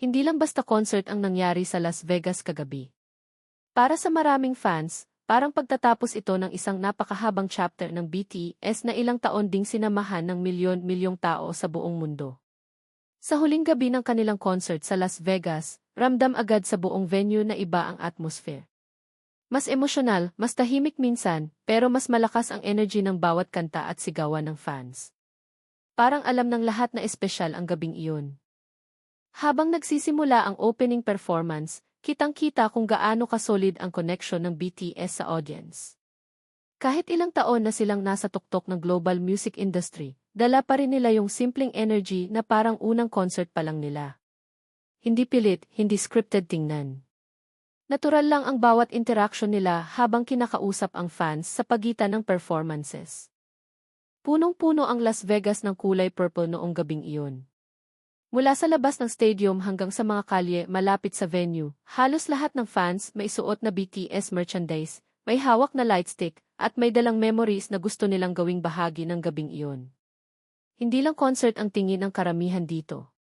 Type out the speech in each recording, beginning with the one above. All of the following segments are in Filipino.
Hindi lang basta concert ang nangyari sa Las Vegas kagabi. Para sa maraming fans, parang pagtatapos ito ng isang napakahabang chapter ng BTS na ilang taon ding sinamahan ng milyon-milyong tao sa buong mundo. Sa huling gabi ng kanilang concert sa Las Vegas, ramdam agad sa buong venue na iba ang atmosphere. Mas emosyonal, mas tahimik minsan, pero mas malakas ang energy ng bawat kanta at sigawan ng fans. Parang alam ng lahat na espesyal ang gabing iyon. Habang nagsisimula ang opening performance, kitang-kita kung gaano kasolid ang connection ng BTS sa audience. Kahit ilang taon na silang nasa tuktok ng global music industry, dala pa rin nila yung simpleng energy na parang unang concert pa lang nila. Hindi pilit, hindi scripted tingnan. Natural lang ang bawat interaction nila habang kinakausap ang fans sa pagitan ng performances. Punong-puno ang Las Vegas ng kulay purple noong gabing iyon. Mula sa labas ng stadium hanggang sa mga kalye malapit sa venue, halos lahat ng fans may suot na BTS merchandise, may hawak na lightstick, at may dalang memories na gusto nilang gawing bahagi ng gabing iyon. Hindi lang concert ang tingin ng karamihan dito.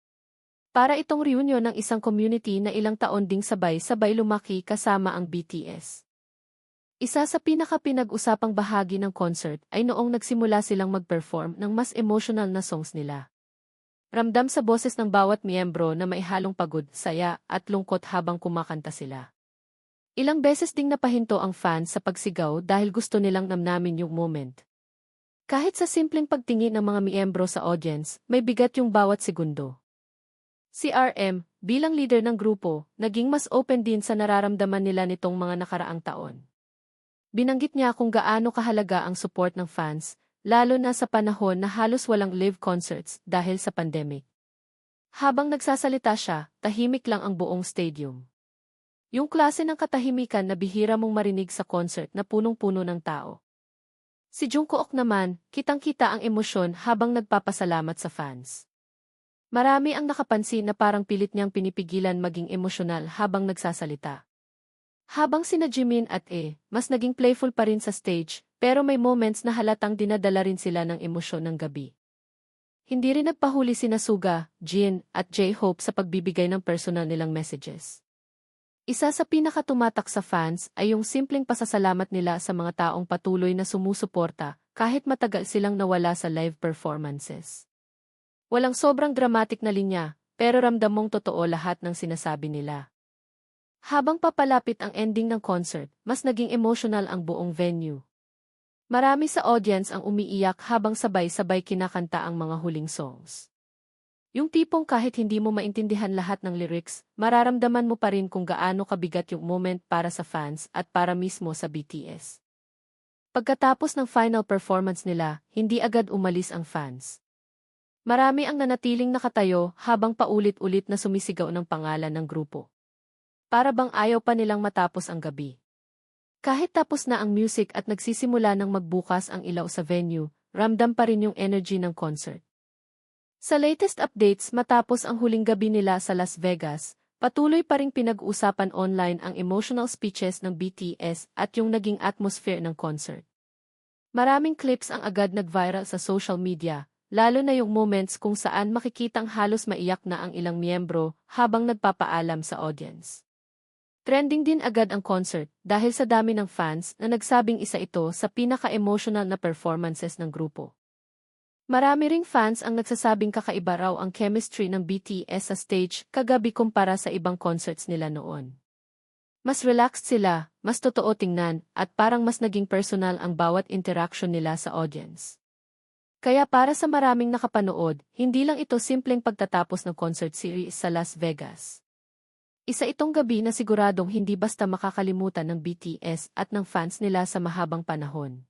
Para itong reunion ng isang community na ilang taon ding sabay-sabay lumaki kasama ang BTS. Isa sa pinaka-pinag-usapang bahagi ng concert ay noong nagsimula silang mag-perform ng mas emotional na songs nila. Ramdam sa boses ng bawat miyembro na may halong pagod, saya, at lungkot habang kumakanta sila. Ilang beses ding napahinto ang fans sa pagsigaw dahil gusto nilang namnamin yung moment. Kahit sa simpleng pagtingin ng mga miyembro sa audience, may bigat yung bawat segundo. Si RM, bilang leader ng grupo, naging mas open din sa nararamdaman nila nitong mga nakaraang taon. Binanggit niya kung gaano kahalaga ang support ng fans, lalo na sa panahon na halos walang live concerts dahil sa pandemic. Habang nagsasalita siya, tahimik lang ang buong stadium. Yung klase ng katahimikan na bihira mong marinig sa concert na punong-puno ng tao. Si Jungkook naman, kitang-kita ang emosyon habang nagpapasalamat sa fans. Marami ang nakapansin na parang pilit niyang pinipigilan maging emosyonal habang nagsasalita. Habang sina Jimin at mas naging playful pa rin sa stage, pero may moments na halatang dinadala rin sila ng emosyon ng gabi. Hindi rin nagpahuli sina Suga, Jin, at J-Hope sa pagbibigay ng personal nilang messages. Isa sa pinakatumatak sa fans ay yung simpleng pasasalamat nila sa mga taong patuloy na sumusuporta kahit matagal silang nawala sa live performances. Walang sobrang dramatic na linya, pero ramdam mong totoo lahat ng sinasabi nila. Habang papalapit ang ending ng concert, mas naging emotional ang buong venue. Marami sa audience ang umiiyak habang sabay-sabay kinakanta ang mga huling songs. Yung tipong kahit hindi mo maintindihan lahat ng lyrics, mararamdaman mo pa rin kung gaano kabigat yung moment para sa fans at para mismo sa BTS. Pagkatapos ng final performance nila, hindi agad umalis ang fans. Marami ang nanatiling nakatayo habang paulit-ulit na sumisigaw ng pangalan ng grupo. Para bang ayaw pa nilang matapos ang gabi. Kahit tapos na ang music at nagsisimula ng magbukas ang ilaw sa venue, ramdam pa rin yung energy ng concert. Sa latest updates matapos ang huling gabi nila sa Las Vegas, patuloy pa ring pinag-uusapan online ang emotional speeches ng BTS at yung naging atmosphere ng concert. Maraming clips ang agad nag-viral sa social media, lalo na yung moments kung saan makikitang halos maiyak na ang ilang miyembro habang nagpapaalam sa audience. Trending din agad ang concert dahil sa dami ng fans na nagsabing isa ito sa pinaka-emotional na performances ng grupo. Marami ring fans ang nagsasabing kakaiba raw ang chemistry ng BTS sa stage kagabi kumpara sa ibang concerts nila noon. Mas relaxed sila, mas totoo tingnan, at parang mas naging personal ang bawat interaction nila sa audience. Kaya para sa maraming nakapanood, hindi lang ito simpleng pagtatapos ng concert series sa Las Vegas. Isa itong gabi na siguradong hindi basta makakalimutan ng BTS at ng fans nila sa mahabang panahon.